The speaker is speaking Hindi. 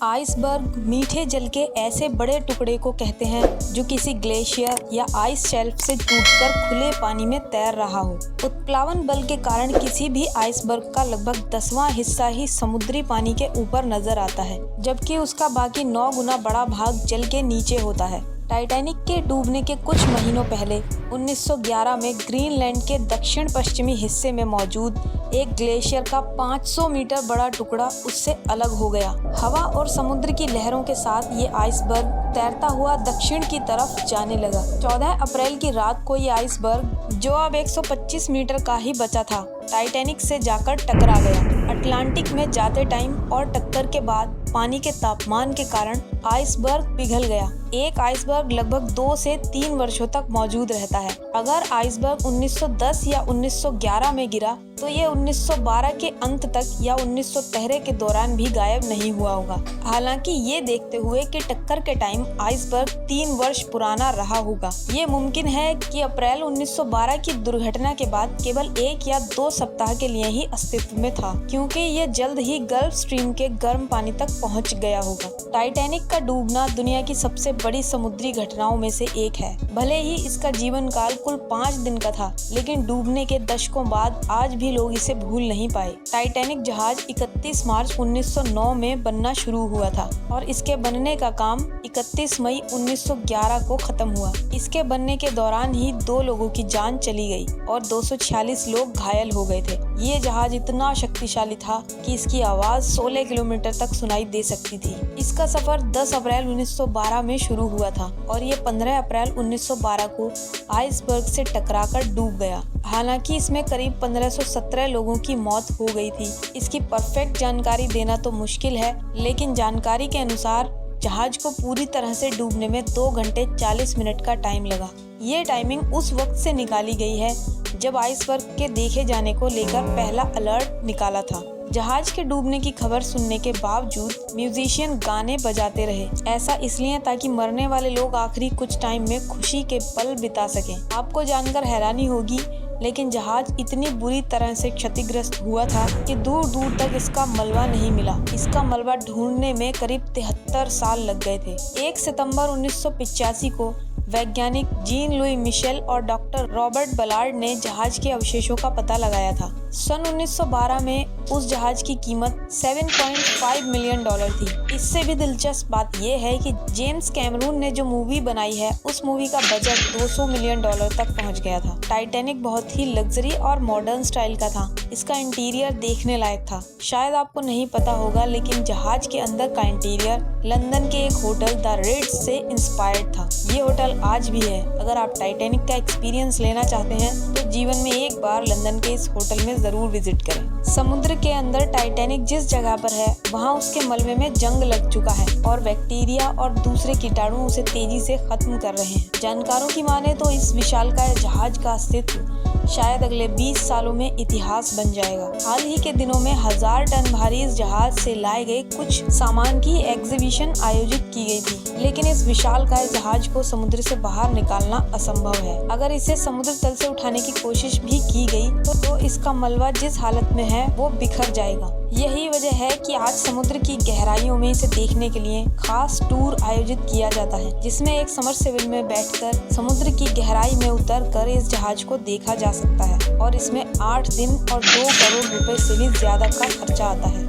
आइसबर्ग मीठे जल के ऐसे बड़े टुकड़े को कहते हैं जो किसी ग्लेशियर या आइस शेल्फ से टूटकर खुले पानी में तैर रहा हो। उत्प्लावन बल के कारण किसी भी आइसबर्ग का लगभग 10वां हिस्सा ही समुद्री पानी के ऊपर नजर आता है, जबकि उसका बाकी 9 गुना बड़ा भाग जल के नीचे होता है। टाइटैनिक के डूबने के कुछ महीनों पहले 1911 में ग्रीनलैंड के दक्षिण पश्चिमी हिस्से में मौजूद एक ग्लेशियर का 500 मीटर बड़ा टुकड़ा उससे अलग हो गया। हवा और समुद्र की लहरों के साथ ये आइसबर्ग तैरता हुआ दक्षिण की तरफ जाने लगा। 14 अप्रैल की रात को ये आइसबर्ग, जो अब 125 मीटर का ही बचा था, टाइटैनिक से जाकर टकरा गया। अटलांटिक में जाते टाइम और टक्कर के बाद पानी के तापमान के कारण आइसबर्ग पिघल गया। एक आइसबर्ग लगभग 2 से 3 वर्षों तक मौजूद रहता है। अगर आइसबर्ग 1910 या 1911 में गिरा तो ये 1912 के अंत तक या 1913 के दौरान भी गायब नहीं हुआ होगा। हालांकि ये देखते हुए कि टक्कर के टाइम आइसबर्ग 3 वर्ष पुराना रहा होगा, ये मुमकिन है कि अप्रैल 1912 की दुर्घटना के बाद केवल 1 या 2 सप्ताह के लिए ही अस्तित्व में था, क्योंकि ये जल्द ही गल्फ स्ट्रीम के गर्म पानी तक पहुंच गया होगा। टाइटैनिक का डूबना दुनिया की सबसे बड़ी समुद्री घटनाओं में से एक है। भले ही इसका जीवन काल कुल 5 दिन का था, लेकिन डूबने के दशकों बाद आज भी लोग इसे भूल नहीं पाए। टाइटैनिक जहाज 31 मार्च 1909 में बनना शुरू हुआ था और इसके बनने का काम 31 मई 1911 को खत्म हुआ। इसके बनने के दौरान ही 2 लोगों की जान चली गई और 246 लोग घायल हो गए थे। ये जहाज इतना शक्तिशाली था कि इसकी आवाज 16 किलोमीटर तक सुनाई दे सकती थी। इसका सफर 10 अप्रैल 1912 में शुरू हुआ था और ये 15 अप्रैल 1912 को आइसबर्ग से टकराकर डूब गया। हालांकि इसमें करीब 1517 लोगों की मौत हो गई थी। इसकी परफेक्ट जानकारी देना तो मुश्किल है, लेकिन जानकारी के अनुसार जहाज को पूरी तरह से डूबने में 2 घंटे 40 मिनट का टाइम लगा। ये टाइमिंग उस वक्त से निकाली गई है जब आइसबर्ग के देखे जाने को लेकर पहला अलर्ट निकाला था। जहाज के डूबने की खबर सुनने के बावजूद म्यूजिशियन गाने बजाते रहे। ऐसा इसलिए ताकि मरने वाले लोग आखिरी कुछ टाइम में खुशी के पल बिता सकें। आपको जानकर हैरानी होगी, लेकिन जहाज इतनी बुरी तरह से क्षतिग्रस्त हुआ था कि दूर दूर तक इसका मलबा नहीं मिला। इसका मलबा ढूंढने में करीब 73 साल लग गए थे। 1 सितंबर 1985 को वैज्ञानिक जीन लुई मिशेल और डॉक्टर रॉबर्ट बलार्ड ने जहाज के अवशेषों का पता लगाया था। सन 1912 में उस जहाज की कीमत $7.5 मिलियन थी। इससे भी दिलचस्प बात यह है कि जेम्स कैमरून ने जो मूवी बनाई है, उस मूवी का बजट $200 मिलियन तक पहुंच गया था। टाइटैनिक बहुत ही लग्जरी और मॉडर्न स्टाइल का था। इसका इंटीरियर देखने लायक था। शायद आपको नहीं पता होगा, लेकिन जहाज के अंदर का इंटीरियर लंदन के एक होटल द रिट्ज से इंस्पायर्ड था। ये होटल आज भी है। अगर आप टाइटैनिक का एक्सपीरियंस लेना चाहते हैं तो जीवन में एक बार लंदन के इस होटल में जरूर विजिट करें। समुद्र के अंदर टाइटैनिक जिस जगह पर है, वहाँ उसके मलबे में जंग लग चुका है और बैक्टीरिया और दूसरे कीटाणु उसे तेजी से खत्म कर रहे हैं। जानकारों की माने तो इस विशालकाय जहाज का अस्तित्व शायद अगले 20 सालों में इतिहास बन जाएगा। हाल ही के दिनों में 1000 टन भारी इस जहाज से लाए गए कुछ सामान की एग्जीबिशन आयोजित की गई थी, लेकिन इस विशालकाय जहाज को समुद्र से बाहर निकालना असंभव है। अगर इसे समुद्र तल से उठाने की कोशिश भी की गई तो इसका मलबा जिस हालत में है वो बिखर जाएगा। यही वजह है कि आज समुद्र की गहराइयों में इसे देखने के लिए खास टूर आयोजित किया जाता है, जिसमें एक सबमर्सिबल में बैठकर समुद्र की गहराई में उतरकर इस जहाज को देखा जा सकता है और इसमें 8 दिन और 2 करोड़ रुपए से भी ज्यादा का खर्चा आता है।